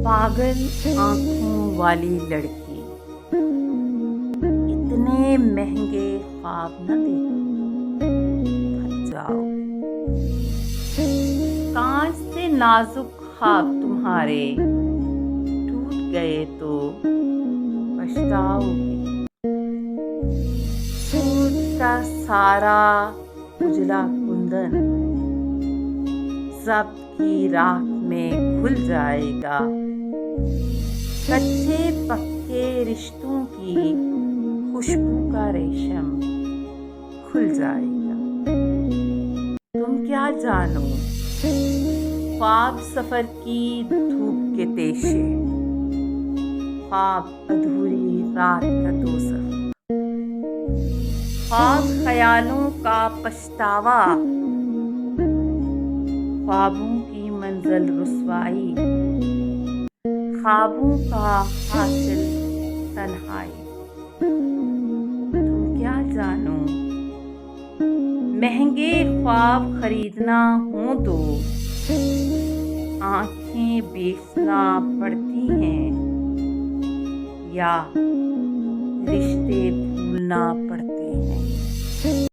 पागल आंखों वाली लड़की, इतने महंगे ख्वाब न देखो, थक जाओ। कांच से नाजुक ख्वाब तुम्हारे टूट गए तो पछताओगे। सूरज का सारा उजला कुंदन ज़ब्त की राख में घुल जाएगा। कच्चे पक्के रिश्तों की खुशबू का रेशम खुल जाएगा। तुम क्या जानो ख्वाब सफर की धूप के तेशे, ख्वाब अधूरी रात का दोज़ख, ख्वाब ख्यालों का पछतावा, ख्वाबों की मंजिल रुसवाई, ख्वाबों का हासिल तन्हाई। तुम क्या जानो महंगे ख्वाब खरीदना हो तो आंखें बेचना पड़ती हैं या रिश्ते भूलना पड़ते हैं।